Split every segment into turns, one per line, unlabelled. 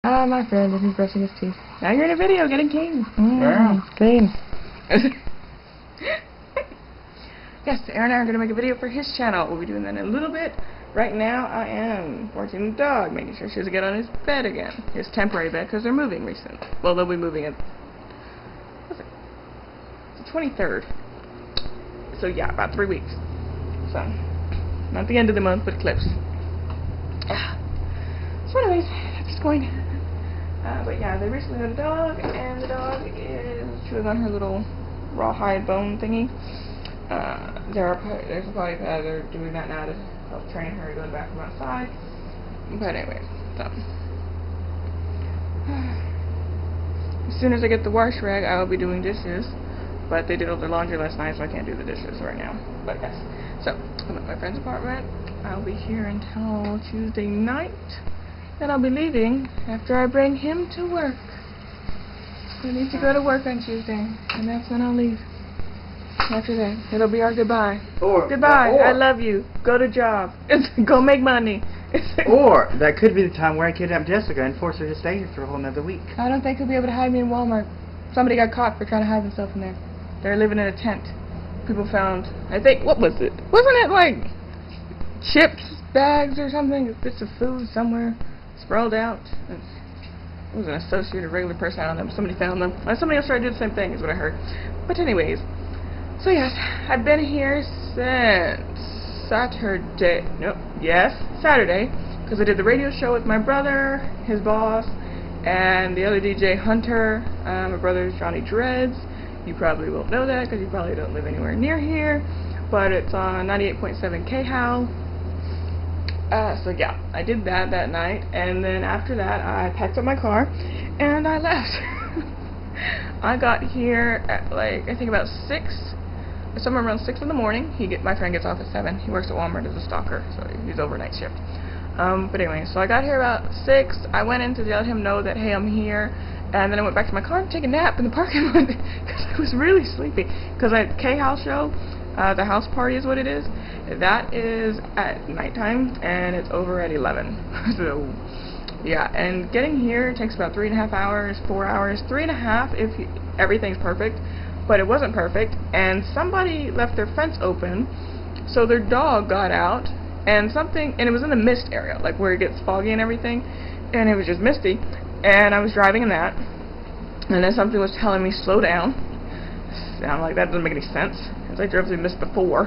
Ah, my friend, and he's brushing his teeth. Now you're in a video getting clean.
Yeah.
Clean. Yes, Aaron and I are going to make a video for his channel. We'll be doing that in a little bit. Right now, I am watching the dog, making sure she doesn't get on his bed again. His temporary bed, because they're moving recently. Well, they'll be moving it. What's it? It's the 23rd. So yeah, about 3 weeks. So, not the end of the month, but close. So anyways, that's going. But yeah, they recently got a dog, and the dog is chewing on her little rawhide bone thingy. There's a potty pad. They're doing that now to help train her to go to the bathroom outside. But anyways, so as soon as I get the wash rag, I will be doing dishes. But they did all their laundry last night, so I can't do the dishes right now. But yes, so I'm at my friend's apartment. I'll be here until Tuesday night. Then I'll be leaving after I bring him to work. I need to go to work on Tuesday, and that's when I'll leave. After that, it'll be our goodbye. Goodbye, I love you. Go to job. Go make money.
Or that could be the time where I kidnap Jessica and force her to stay here for a whole nother week.
I don't think he'll be able to hide me in Walmart. Somebody got caught for trying to hide themselves in there. They were living in a tent. People found, I think, what was it? Wasn't it like chips bags or something? Bits of food somewhere sprawled out. It was an associate or regular person, I don't know. Somebody found them. Somebody else tried to do the same thing is what I heard. But anyways, so yes, I've been here since Saturday. Nope, yes, Saturday. Because I did the radio show with my brother, his boss, and the other DJ, Hunter. My brother's Johnny Dreads. You probably won't know that because you probably don't live anywhere near here. But it's on 98.7 KHOW. So yeah, I did that night. And then after that, I packed up my car and I left. I got here at like, I think about 6. Somewhere around 6 in the morning. My friend gets off at 7. He works at Walmart as a stalker, so he's overnight shift. But anyway, so I got here about 6. I went in to let him know that, hey, I'm here. And then I went back to my car to take a nap in the parking lot because I was really sleepy. Because at K-House show, the house party is what it is. That is at nighttime, and it's over at 11. So, yeah, and getting here takes about 3.5 hours, 4 hours, 3.5 if everything's perfect. But it wasn't perfect, and somebody left their fence open, so their dog got out, and it was in the mist area, like where it gets foggy and everything, and it was just misty, and I was driving in that, and then something was telling me, slow down, and I'm like, that doesn't make any sense, because I drove through mist before,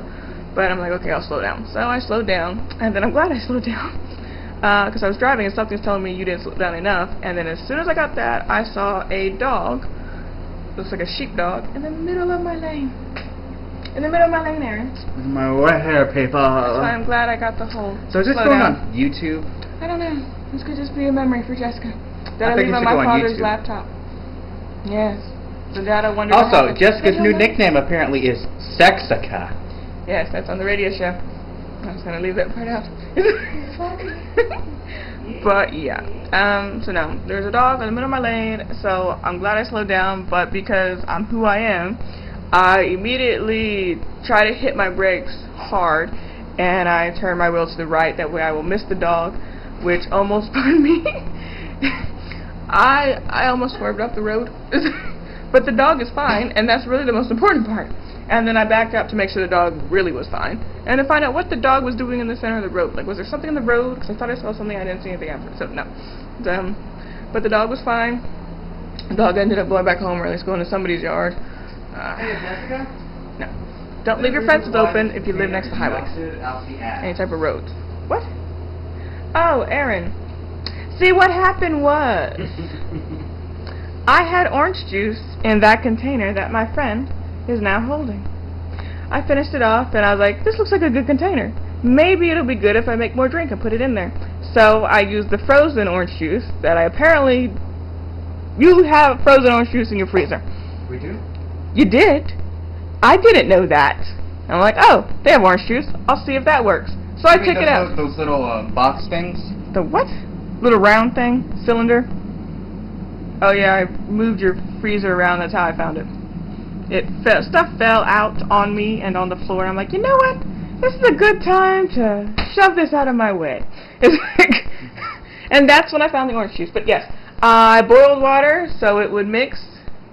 but I'm like, okay, I'll slow down. So I slowed down, and then I'm glad I slowed down, because I was driving, and something was telling me you didn't slow down enough, and then as soon as I got that, I saw a dog. Looks like a sheepdog in the middle of my lane. In the middle of my lane, Aaron.
With my wet hair paper.
That's why I'm glad I got the whole.
So is this going on YouTube?
I don't know. This could just be a memory for Jessica. That I leave on my father's laptop. Yes. The data wondered.
Also, Jessica's new nickname apparently is Sexica.
Yes, that's on the radio show. I was gonna leave that part out. But yeah, so no, there's a dog in the middle of my lane, so I'm glad I slowed down, but because I'm who I am, I immediately try to hit my brakes hard, and I turn my wheel to the right, that way I will miss the dog, which almost put me. I almost swerved off the road, but the dog is fine, and that's really the most important part. And then I backed up to make sure the dog really was fine, and to find out what the dog was doing in the center of the road. Like, was there something in the road? Because I thought I saw something, I didn't see anything after. So, no. But the dog was fine. The dog ended up going back home, or at least going to somebody's yard.
Hey, Jessica?
No. Don't leave your fences open if you live next to highways. Any type of roads. What? Oh, Aaron. See, what happened was, I had orange juice in that container that my friend is now holding. I finished it off and I was like, this looks like a good container. Maybe it'll be good if I make more drink and put it in there. So I used the frozen orange juice that I apparently... You have frozen orange juice in your freezer.
We do?
You did? I didn't know that. I'm like, oh, they have orange juice. I'll see if that works. So I took it out.
Those little box things?
The what? Little round thing? Cylinder? Oh yeah, I moved your freezer around. That's how I found it. Stuff fell out on me and on the floor, and I'm like, you know what? This is a good time to shove this out of my way. And that's when I found the orange juice. But yes, I boiled water so it would mix,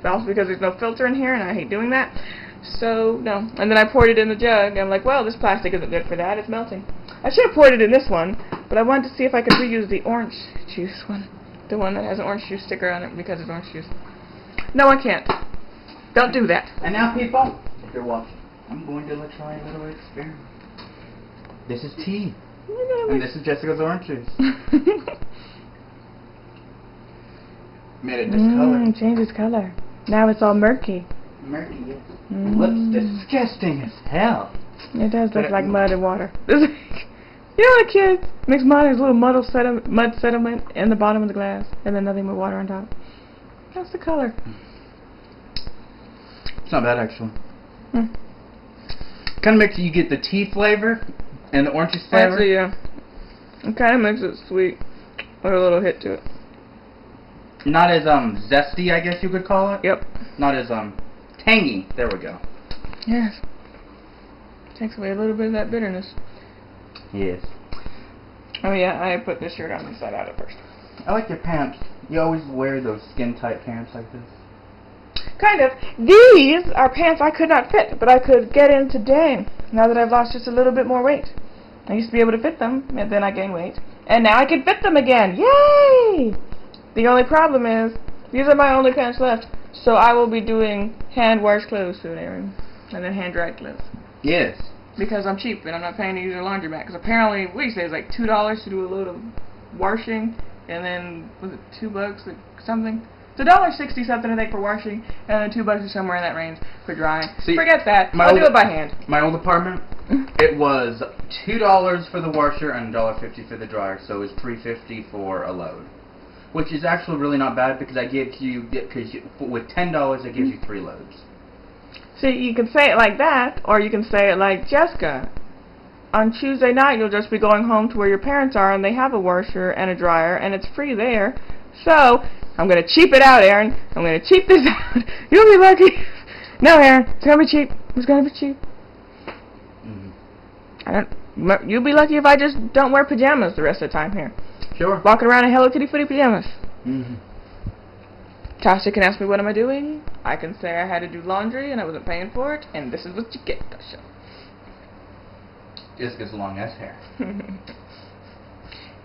but also because there's no filter in here and I hate doing that. So, no. And then I poured it in the jug and I'm like, well, this plastic isn't good for that, it's melting. I should have poured it in this one, but I wanted to see if I could reuse the orange juice one. The one that has an orange juice sticker on it because it's orange juice. No, I can't. Don't do that.
And now, people, if you're watching, I'm going to try a little experiment. This is tea. And this is Jessica's orange juice. Made it discolored.
Changes color. Now it's all murky.
Murky, yes. Looks disgusting as hell.
It does look like mud and water. You know the kids mix mud as a little mud sediment in the bottom of the glass and then nothing but water on top. That's the color.
It's not bad, actually. Kind of makes you get the tea flavor and the orange juice flavor.
Actually, yeah. It kind of makes it sweet with a little hit to it.
Not as zesty, I guess you could call it.
Yep.
Not as tangy. There we go.
Yes. Takes away a little bit of that bitterness.
Yes.
Oh yeah, I put this shirt on inside out at first.
I like your pants. You always wear those skin-tight pants like this.
Kind of. These are pants I could not fit, but I could get in today, now that I've lost just a little bit more weight. I used to be able to fit them, and then I gained weight. And now I can fit them again. Yay! The only problem is, these are my only pants left, so I will be doing hand-washed clothes soon, Aaron. And then hand-dried clothes.
Yes.
Because I'm cheap, and I'm not paying to use a laundromat. Because apparently, what do you say, it's like $2 to do a load of washing, and then, was it $2 or something? It's $1.60 something, I think, for washing, and then $2 or somewhere in that range for drying. See, forget that. I'll do it by hand.
My old apartment, it was $2 for the washer and $1.50 for the dryer, so it was $3.50 for a load. Which is actually really not bad because I give you, with $10 it gives you 3 loads.
See, you can say it like that, or you can say it like Jessica. On Tuesday night, you'll just be going home to where your parents are, and they have a washer and a dryer, and it's free there. So, I'm going to cheap it out, Aaron. I'm going to cheap this out. You'll be lucky. No, Aaron, it's going to be cheap. It's going to be cheap. You'll be lucky if I just don't wear pajamas the rest of the time here.
Sure.
Walking around in Hello Kitty footy pajamas. Tasha can ask me what am I doing. I can say I had to do laundry and I wasn't paying for it, and this is what you get, Tasha.
Jessica's long ass hair.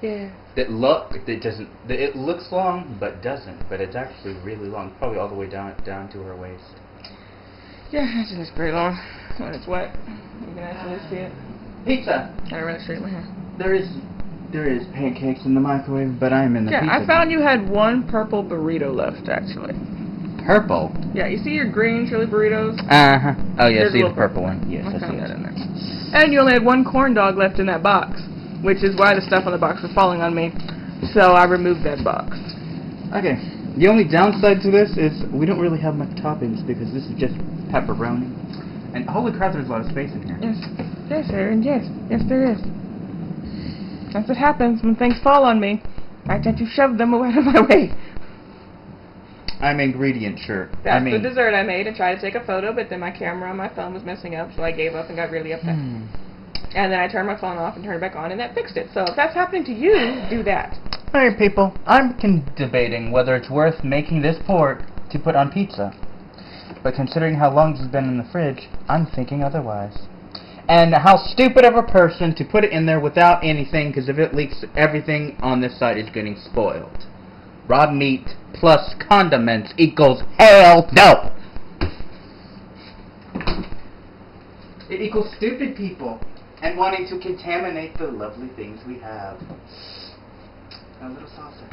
Yeah.
It looks long, but doesn't. But it's actually really long, probably all the way down to her waist.
Yeah, it's pretty long when it's wet. You can actually see it.
Pizza.
I really straighten my hair.
There is pancakes in the microwave, but I'm in the pizza.
Yeah, I found you had one purple burrito left, actually.
Purple?
Yeah, you see your green chili burritos?
Uh-huh. Oh, yeah,
There's
see the purple one. Yes,
I
I
found
see
that
it.
in there. And you only had one corn dog left in that box, which is why the stuff on the box was falling on me. So I removed that box.
Okay. The only downside to this is we don't really have much toppings because this is just pepperoni. And holy crap, there's a lot of space in here.
Yes. Yes, Aaron, yes. Yes, there is. That's what happens when things fall on me. I tend to shove them away out of my way.
I'm ingredient sure.
That's the dessert I made and tried to take a photo, but then my camera on my phone was messing up, so I gave up and got really upset. And then I turned my phone off and turned it back on, and that fixed it. So if that's happening to you, do that.
Alright, people. I'm debating whether it's worth making this pork to put on pizza. But considering how long this has been in the fridge, I'm thinking otherwise. And how stupid of a person to put it in there without anything, because if it leaks, everything on this side is getting spoiled. Raw meat plus condiments equals hell no! It equals stupid people and wanting to contaminate the lovely things we have. A little salsa.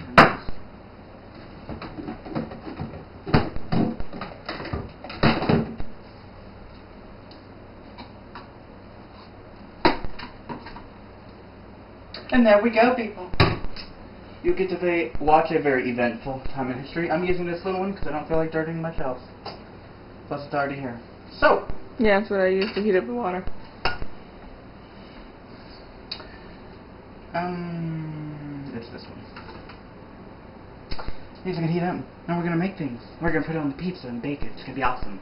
And there we go, people. You get to watch a very eventful time in history. I'm using this little one because I don't feel like dirtying much else. Plus it's already here. So.
Yeah, that's what I use to heat up the water.
It's this one. These are going to heat up. Now we're going to make things. We're going to put it on the pizza and bake it. It's going to be awesome.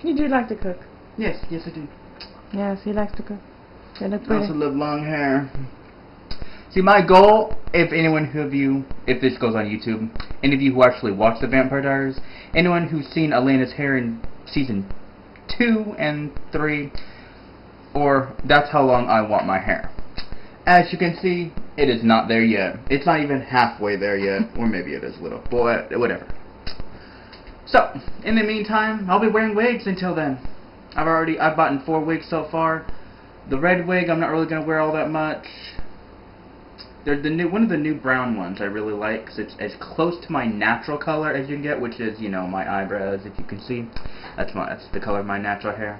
You do like to cook.
Yes, yes I do.
Yes, he likes to cook. They look
I
pretty.
also love long hair. See, my goal if anyone of you, if this goes on YouTube, any of you who actually watch The Vampire Diaries, anyone who's seen Elena's hair in season 2 and 3, or that's how long I want my hair. As you can see, it is not there yet. It's not even halfway there yet, or maybe it is a little, but whatever. So, in the meantime, I'll be wearing wigs until then. I've bought 4 wigs so far. The red wig, I'm not really going to wear all that much. There's one of the new brown ones I really like, because it's as close to my natural color as you can get, which is, you know, my eyebrows, if you can see. That's the color of my natural hair.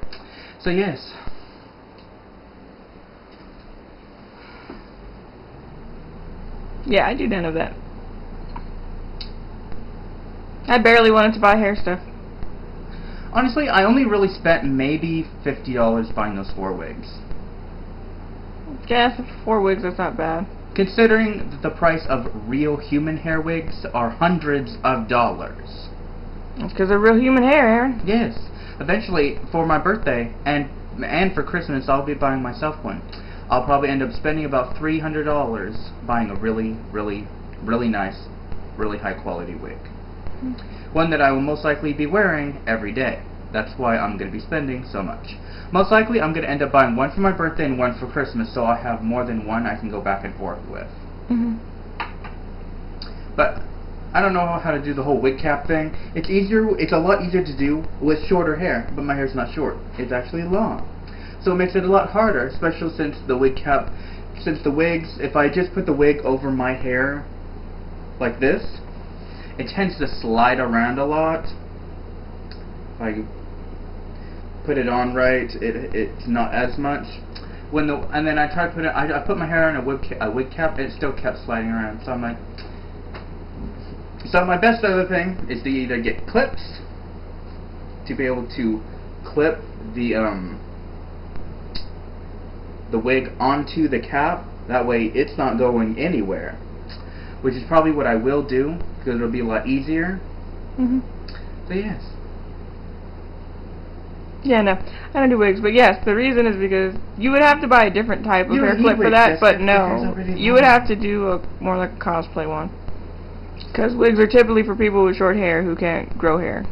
So yes.
Yeah, I do none of that. I barely wanted to buy hair stuff.
Honestly, I only really spent maybe $50 buying those 4 wigs.
Yeah, for 4 wigs, that's not bad.
Considering that the price of real human hair wigs are hundreds of dollars.
That's because they're real human hair, Aaron.
Yes. Eventually, for my birthday and for Christmas, I'll be buying myself one. I'll probably end up spending about $300 buying a really, really, really nice, really high quality wig. One that I will most likely be wearing every day. That's why I'm going to be spending so much. Most likely, I'm going to end up buying one for my birthday and one for Christmas, so I have more than one I can go back and forth with. But I don't know how to do the whole wig cap thing. It's a lot easier to do with shorter hair, but my hair's not short. It's actually long. So it makes it a lot harder, especially since the wigs, if I just put the wig over my hair like this, it tends to slide around a lot. If I put it on right, it's not as much. And then I tried to I put my hair in a wig cap, and it still kept sliding around. So I'm like, so my best other thing is to either get clips to be able to clip the wig onto the cap. That way, it's not going anywhere. Which is probably what I will do, because it'll be a lot easier. So yes.
Yeah, no, I don't do wigs, but yes, the reason is because you would have to buy a different type of hair clip for that, but no, you would have to do more like a cosplay one. Because wigs are typically for people with short hair who can't grow hair,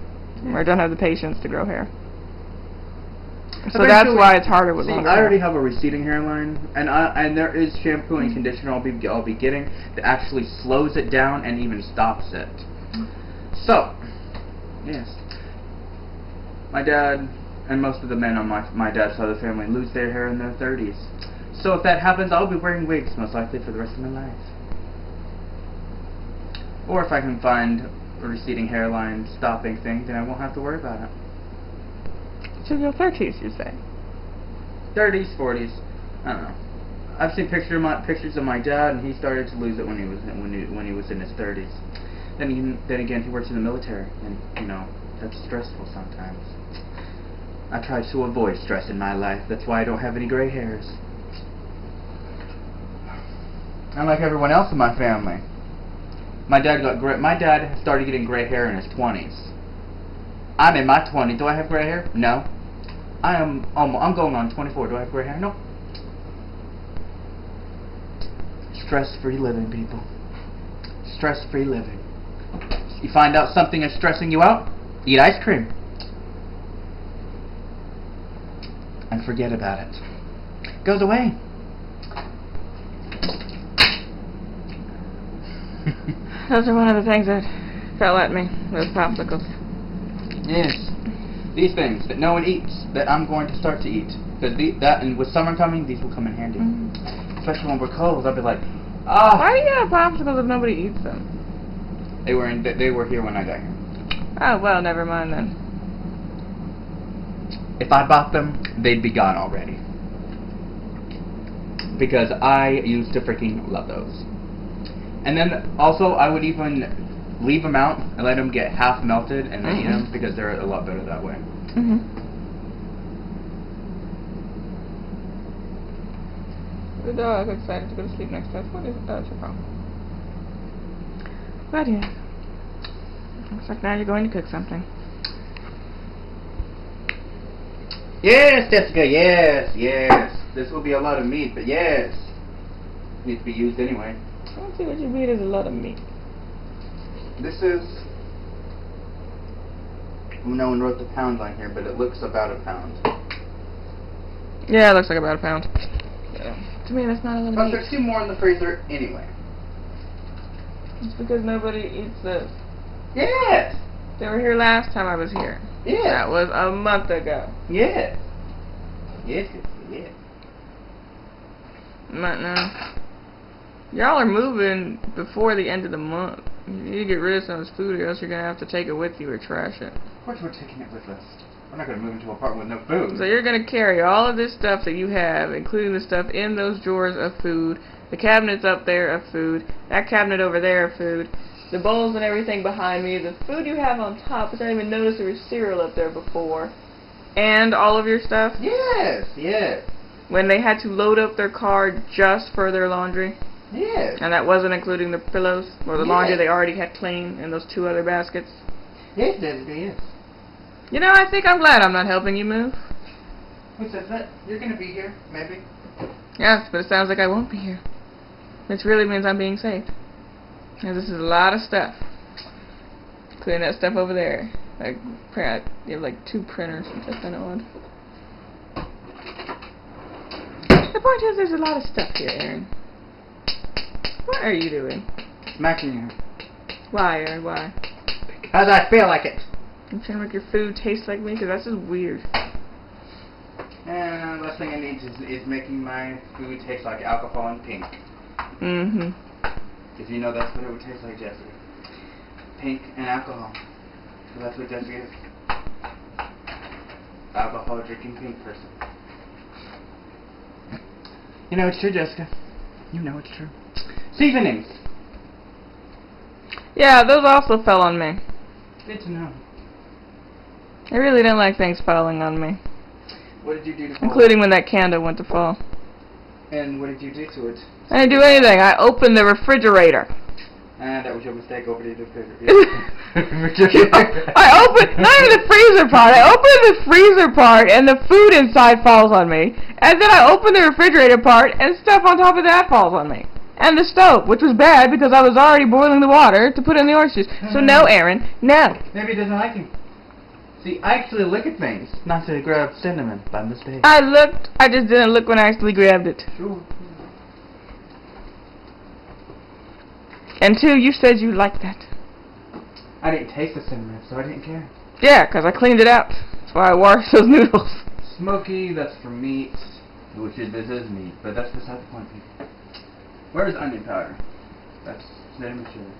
or don't have the patience to grow hair. So that's why it's harder with longer hair.
I already have a receding hairline, and there is shampoo and conditioner I'll be getting that actually slows it down and even stops it. So, yes, my dad and most of the men on my dad's side of the family lose their hair in their 30s. So if that happens, I'll be wearing wigs most likely for the rest of my life. Or if I can find a receding hairline stopping thing, then I won't have to worry about it.
So your 30s, you say?
30s, 40s, I don't know. I've seen pictures of my dad, and he started to lose it when he was in his 30s. Then again, he works in the military, and you know that's stressful sometimes. I try to avoid stress in my life. That's why I don't have any gray hairs. Unlike everyone else in my family. My dad started getting gray hair in his 20s. I'm in my 20s. Do I have gray hair? No. I'm going on 24. Do I have gray hair? No. Stress-free living, people. Stress-free living. You find out something is stressing you out, eat ice cream. And forget about it. It goes away.
Those are one of the things that fell at me, those popsicles.
Yes. These things that no one eats, that I'm going to start to eat. And with summer coming, these will come in handy. Especially when we're cold, I'll be like, ah.
Why do you have popsicles if nobody eats them?
They were here when I got here.
Oh, well, never mind then.
If I bought them, they'd be gone already. Because I used to freaking love those. And then, also, I would even leave them out and let them get half melted and then eat them, because they're a lot better that way.
The dog is excited to go to sleep next to us. What is it? Oh, it's your phone. But yeah. Looks like now you're going to cook something.
Yes, Jessica, yes, yes. This will be a lot of meat, but yes. needs to be used anyway.
Let's see what you mean is a lot of meat.
This is... No one wrote the pound on here, but it looks about a pound.
Yeah, it looks like about a pound. To me, that's not a lot of
But
meat.
there's 2 more in the freezer anyway.
It's because nobody eats this.
Yes!
They were here last time I was here.
Yes!
That was a month ago.
Yes! Yes, yes, yes.
Not now. Y'all are moving before the end of the month. You need to get rid of some of this food, or else you're going to have to take it with you or trash it.
Of course we're taking it with us. We're not going to move into an apartment with no food.
So you're going to carry all of this stuff that you have, including the stuff in those drawers of food, the cabinets up there of food, that cabinet over there of food, the bowls and everything behind me, the food you have on top, which I didn't even notice there was cereal up there before, and all of your stuff.
Yes, yes.
When they had to load up their car just for their laundry.
Yes.
And that wasn't including the pillows or the laundry they already had clean in those 2 other baskets.
Yes, Jessica, yes.
You know, I think I'm glad I'm not helping you move.
Who says that? You're going to be here, maybe.
Yes, but it sounds like I won't be here. Which really means I'm being saved. Because this is a lot of stuff. Including that stuff over there. Like, you have like 2 printers, which is kind of odd. The point is, there's a lot of stuff here, Aaron. What are you doing?
Smacking you.
Why, Aaron? Why?
Because I feel like it.
You trying to make your food taste like me? Because that's just weird.
And the last thing I need is making my food taste like alcohol and pink.
Mm-hmm.
Because you know that's what it would taste like, Jessica. Pink and alcohol. So that's what Jessica is. Alcohol drinking pink person. You know it's true, Jessica. You know it's true. Seasonings.
Yeah, those also fell on me.
Good to know.
I really didn't like things falling on me.
What did you do to fall?
Including when that candle went to fall.
And what did you do to it?
I didn't do anything. I opened the refrigerator.
And that was your mistake, over the refrigerator.
I opened, not even the freezer part, I opened the freezer part and the food inside falls on me. And then I opened the refrigerator part and stuff on top of that falls on me. And the stove, which was bad because I was already boiling the water to put in the orange juice. So no, Aaron, no.
Maybe he doesn't like him. See, I actually look at things, not to grab cinnamon by mistake.
I looked, I just didn't look when I actually grabbed it.
Sure.
And 2, you said you liked that.
I didn't taste the cinnamon, so I didn't care.
Yeah, because I cleaned it out. That's why I washed those noodles.
Smoky, that's for meat, which is, this is meat, but that's beside the point, people. Where's onion powder? That's cinnamon sugar.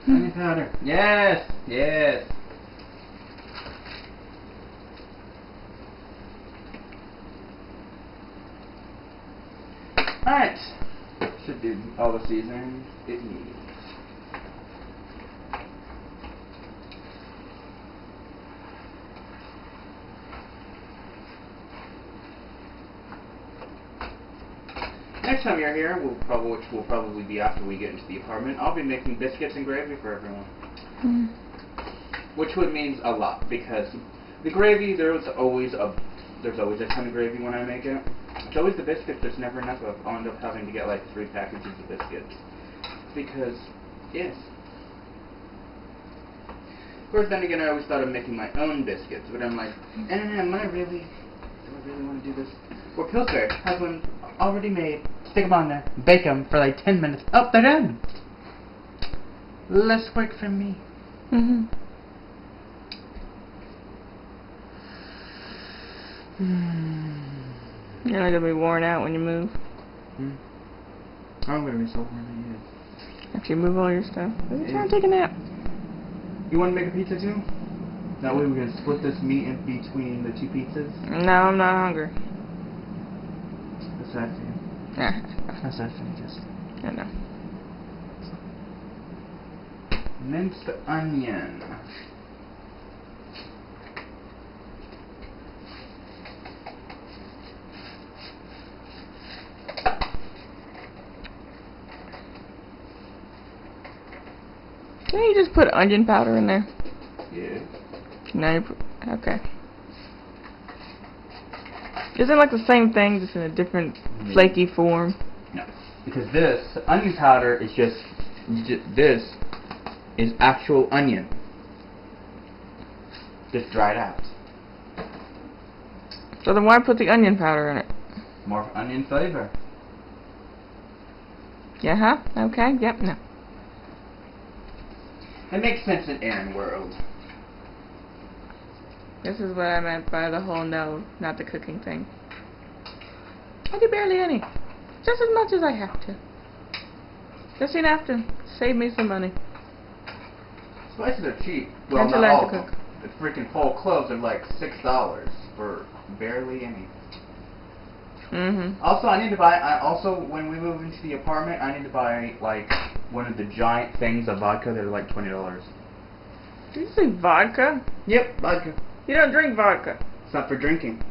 Onion powder. Yes! Yes! Alright. Should do all the seasonings it needs. Next time you're here, which will probably be after we get into the apartment, I'll be making biscuits and gravy for everyone. Which would means a lot, because the gravy, there's always a ton of gravy when I make it. It's always the biscuits there's never enough of. I'll end up having to get like 3 packages of biscuits. Because, yes. Of course, then again, I always thought of making my own biscuits, but I'm like, do I really want to do this? Well, Pillsbury has one already made. Stick them on there, bake them for like 10 minutes. Oh, they're done. Less work for me.
You're not going to be worn out when you move.
I'm going to be so worn out.
After you move all your stuff. Try to take a nap.
You want to make a pizza too? That way we can split this meat in between the 2 pizzas.
No, I'm not hungry.
That's sad for you.
Yeah.
That's sad for you, Jess.
I know.
Minced onion.
Didn't you just put onion powder in there?
Yeah.
Now you put... Okay. Isn't it like the same thing, just in a different flaky form?
Because this onion powder is this is actual onion. Just dried out.
So then why put the onion powder in it?
More onion flavor.
Yeah, huh? Okay, yep, no.
It makes sense in Aaron world.
This is what I meant by the whole no, not the cooking thing. I do barely any. Just as much as I have to. Just enough to save me some money.
Spices are cheap. Well,
And to
not
learn
all
to
of them.
cook.
The freaking whole cloves are like $6 for barely any. Also, I need to buy. Also, when we move into the apartment, I need to buy like one of the giant things of vodka that are like $20.
Did you say vodka?
Yep, vodka.
You don't drink vodka.
It's not for drinking.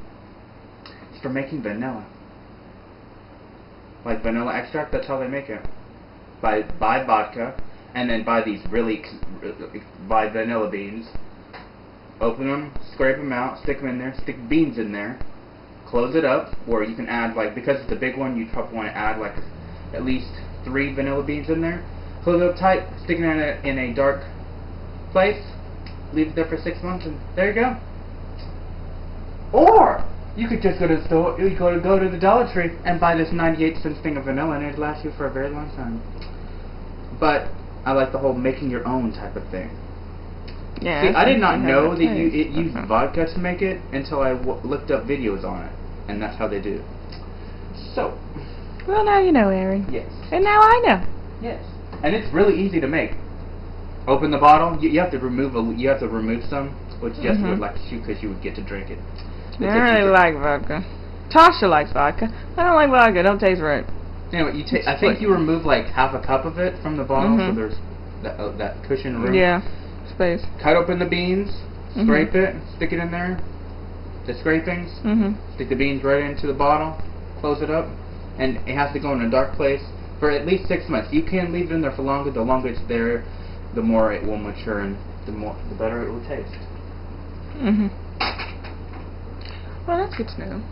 It's for making vanilla. Like vanilla extract. That's how they make it. Buy vodka, and then buy buy vanilla beans. Open them, scrape them out, stick them in there, stick beans in there, close it up, or you can add, like, because it's a big one, you probably want to add, like, at least 3 vanilla beans in there. Close it up tight, stick it in a dark place, leave it there for 6 months, and there you go. Or, you could just go to the store, you go to the Dollar Tree, and buy this 98-cent thing of vanilla, and it'd last you for a very long time. But, I like the whole making your own type of thing.
Yeah.
See, I did not know that it
taste.
used vodka to make it until I looked up videos on it, and that's how they do. So,
Well, now you know, Aaron.
yes,
And now I know.
yes, and it's really easy to make. Open the bottle. You have to remove some, which Jess would like to shoot because you would get to drink it.
I don't really like vodka. Tasha likes vodka. I don't like vodka. It don't taste right.
Anyway, I think you remove like half a cup of it from the bottle, so there's that cushion room.
Yeah. Space.
Cut open the beans, scrape it, stick it in there, the scrapings, stick the beans right into the bottle, close it up, and it has to go in a dark place for at least 6 months. You can leave it in there for longer. The longer it's there, the more it will mature, and the better it will taste.
Well, that's good to know.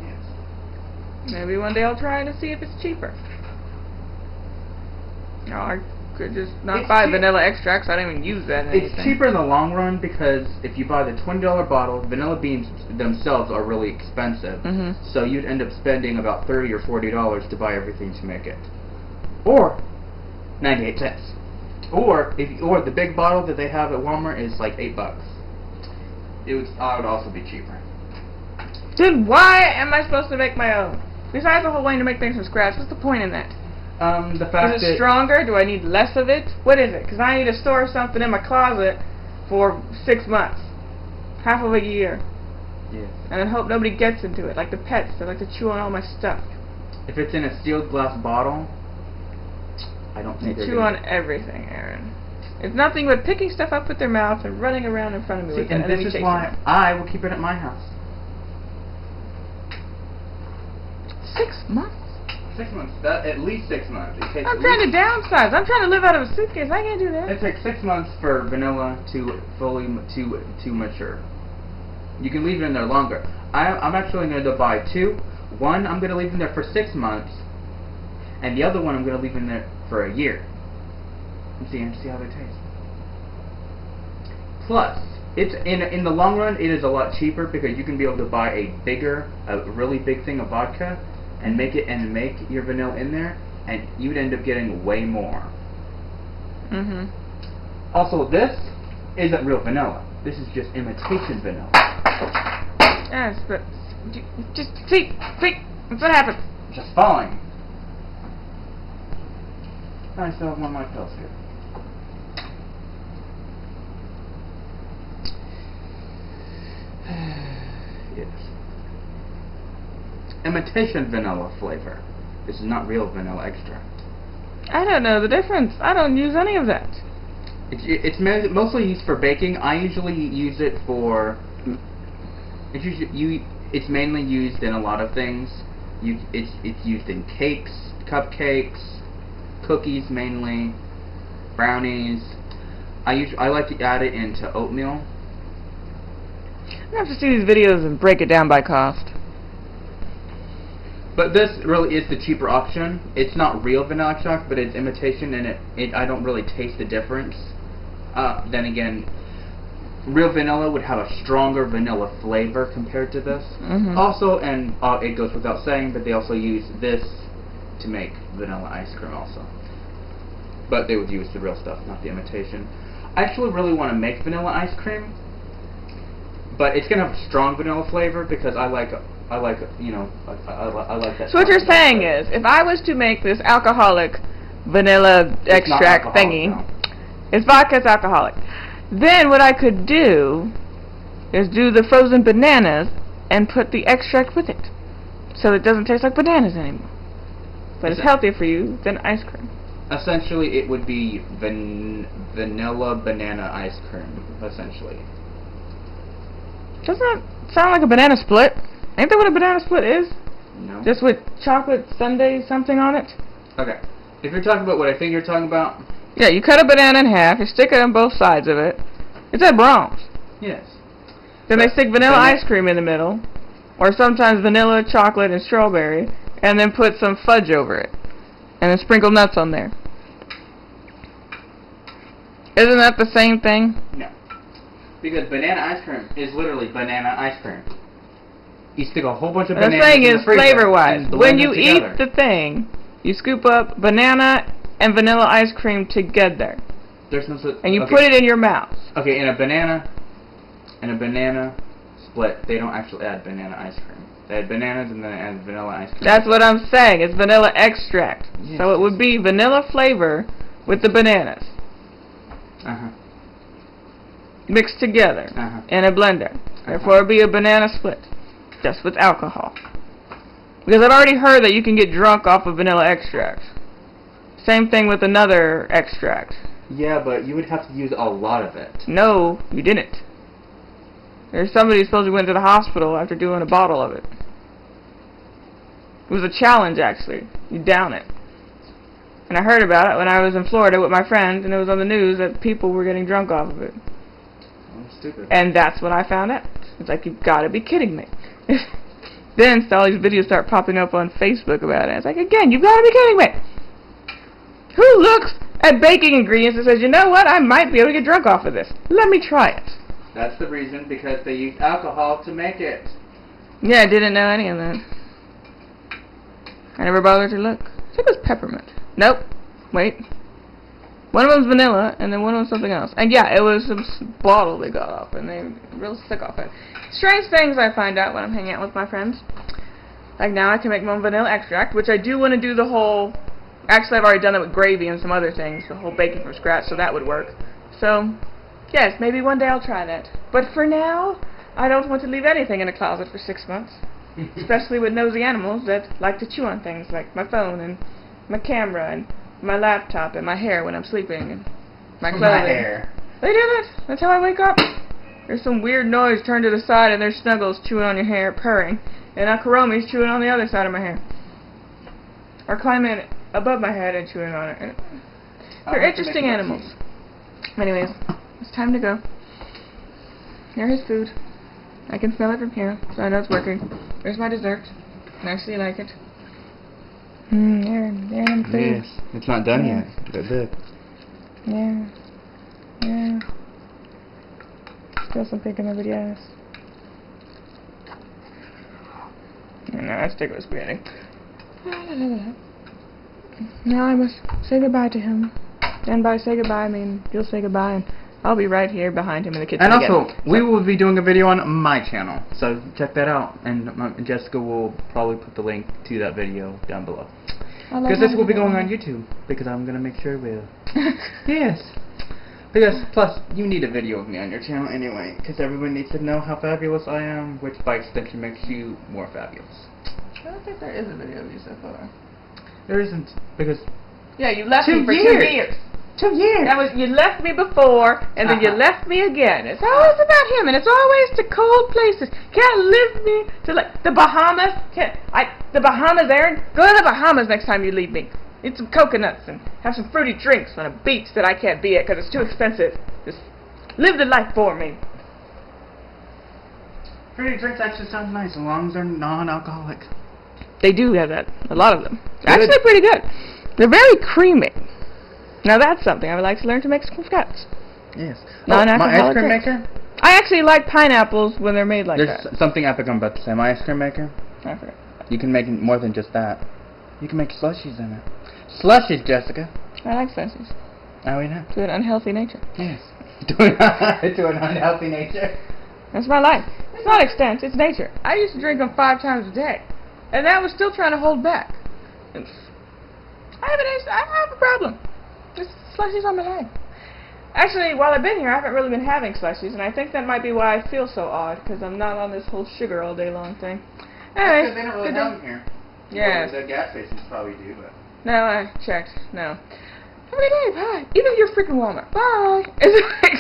Yes.
Maybe one day I'll try it and see if it's cheaper. No, I could just not buy vanilla extract, 'cause I don't even use that in anything.
It's cheaper in the long run because if you buy the $20 bottle, vanilla beans themselves are really expensive. So you'd end up spending about $30 or $40 to buy everything to make it, or 98 cents. Or the big bottle that they have at Walmart is like $8. I would also be cheaper.
Dude, why am I supposed to make my own? Besides the whole wanting to make things from scratch, what's the point in that?
The fact
Is it stronger? Do I need less of it? What is it? Because I need to store something in my closet for 6 months. Half of a year.
Yes.
And then hope nobody gets into it. Like the pets. They like to chew on all my stuff.
If it's in a sealed glass bottle, I don't think
They
they're
chew
gonna...
on everything, Aaron. It's nothing but picking stuff up with their mouth and running around in front of me with it.
And
then
this
me
is
chasing
why
them.
I will keep it at my house.
6 months?
6 months. At least 6 months. It takes
I'm trying to downsize. I'm trying to live out of a suitcase. I can't do that.
It takes 6 months for vanilla to fully to mature. You can leave it in there longer. I'm actually going to buy 2. One I'm going to leave in there for 6 months, and the other one I'm going to leave in there for a year. And see how they taste. Plus, it's in the long run, it is a lot cheaper because you can be able to buy a really big thing of vodka, and make your vanilla in there, and you'd end up getting way more. Also, this isn't real vanilla. This is just imitation vanilla.
Yes, but just see, that's what happens.
Just falling. I still have one of my pills here. Yes. Imitation vanilla flavor. This is not real vanilla extract.
I don't know the difference. I don't use any of that.
It's mostly used for baking. I usually use it for... It's mainly used in a lot of things. It's used in cakes, cupcakes, cookies mainly, brownies. I like to add it into oatmeal.
I have to see these videos and break it down by cost.
But this really is the cheaper option. It's not real vanilla extract, but it's imitation, and I don't really taste the difference. Then again, real vanilla would have a stronger vanilla flavor compared to this. Also, and it goes without saying, but they also use this to make vanilla ice cream also. But they would use the real stuff, not the imitation. I actually really want to make vanilla ice cream, but it's gonna have a strong vanilla flavor because I like you know, I like that.
So what you're saying is, if I was to make this alcoholic vanilla extract thingy,
no.
it's vodka, it's alcoholic. Then what I could do is do the frozen bananas and put the extract with it, so it doesn't taste like bananas anymore. But it's healthier for you than ice cream.
Essentially, it would be vanilla banana ice cream. Essentially.
Doesn't that sound like a banana split? Ain't that what a banana split is?
No.
Just with chocolate sundae something on it?
Okay. If you're talking about what I think you're talking about...
Yeah, you cut a banana in half, you stick it on both sides of it. It's at Brahms.
Yes.
Then they stick vanilla ice cream in the middle, or sometimes vanilla, chocolate, and strawberry, and then put some fudge over it. And then sprinkle nuts on there. Isn't that the same thing?
No. Because banana ice cream is literally banana ice cream. You stick a whole bunch of bananas
in
the freezer
flavor-wise.
and
When
blend
you
them
eat
together.
the thing, you scoop up banana and vanilla ice cream together.
There's no such...
And you put it in your mouth.
Okay, in a banana split, they don't actually add banana ice cream. They add bananas and then they add vanilla ice cream.
That's what I'm saying. It's vanilla extract.
Yes.
So it would be vanilla flavor with the bananas. Mixed together in a blender. Therefore, it would be a banana split. Just with alcohol. Because I've already heard that you can get drunk off of vanilla extract. Same thing with another extract.
Yeah, but you would have to use a lot of it.
No, you didn't. There's somebody who supposedly went to the hospital after doing a bottle of it. It was a challenge, actually. You down it. And I heard about it when I was in Florida with my friend, and it was on the news that people were getting drunk off of it.
Oh, stupid.
And that's when I found out. It's like, you've got to be kidding me. Then all these videos start popping up on Facebook about it. It's like, again, you've got to be kidding me. Who looks at baking ingredients and says, you know what, I might be able to get drunk off of this. Let me try it.
That's the reason, because they use alcohol to make it.
Yeah, I didn't know any of that. I never bothered to look. I think it was peppermint. Nope. Wait. One of them's vanilla, and then one of them's something else. And yeah, it was some bottle they got off, and they were real sick off it. Strange things I find out when I'm hanging out with my friends. Like now I can make my own vanilla extract, which I do want to do the whole... Actually, I've already done it with gravy and some other things, the whole baking from scratch, so that would work. So, yes, maybe one day I'll try that. But for now, I don't want to leave anything in a closet for 6 months. Especially with nosy animals that like to chew on things, like my phone and my camera and my laptop and my hair when I'm sleeping and my clothing.
My hair.
They do that. That's how I wake up. There's some weird noise turned to the side and there's Snuggles chewing on your hair, purring. And now Karomi's chewing on the other side of my hair. Or climbing above my head and chewing on it. And they're interesting animals. Anyways, it's time to go. There's his food. I can smell it from here, so I know it's working. There's my dessert. I actually like it. There and food.
Yes, it's not done yet. But look.
Yeah. Yeah. Still some pink in everybody's ass. No, that's ticklish spaghetti. Now I must say goodbye to him. And by say goodbye, I mean you'll say goodbye, and I'll be right here behind him in the kitchen.
And also,
again.
we will be doing a video on my channel, so check that out. And Jessica will probably put the link to that video down below. Because this will be going on YouTube, because I'm going to make sure it will. Yes. Because, plus, you need a video of me on your channel anyway, because everyone needs to know how fabulous I am, which by extension makes you more fabulous.
I don't think there is a video of you so far.
There isn't, because...
Yeah, you left me for 2 years.
2 years.
That was, you left me before, and then you left me again. It's always about him, and it's always to cold places. Can't leave me to like the Bahamas. The Bahamas, Aaron. Go to the Bahamas next time you leave me. Eat some coconuts and have some fruity drinks on a beach that I can't be at because it's too expensive. Just live the life for me.
Fruity drinks actually sound nice as long as they're non-alcoholic.
They do have that. A lot of them.
Good.
Actually, pretty good. They're very creamy. Now that's something I would like to learn to make from scratch.
Yes.
My
ice cream maker?
I actually like pineapples when they're made like that.
There's something epic I'm about to say. My ice cream maker,
I forgot.
you can make more than just that. You can make slushies in it. Slushies, Jessica.
I like slushies.
Oh, we know.
To an unhealthy nature.
Yes. To an unhealthy nature.
That's my life. It's not extent, it's nature. I used to drink them 5 times a day. And I was still trying to hold back. And I have a problem. Just slushies on my life. Actually, while I've been here, I haven't really been having slushies, and I think that might be why I feel so odd, because I'm not on this whole sugar all day long thing. Anyway,
Because they don't really have them here.
Yes.
The gas stations probably do, but...
No, I checked. No. Have a good day. Bye. Even your freaking Walmart. Bye. It's like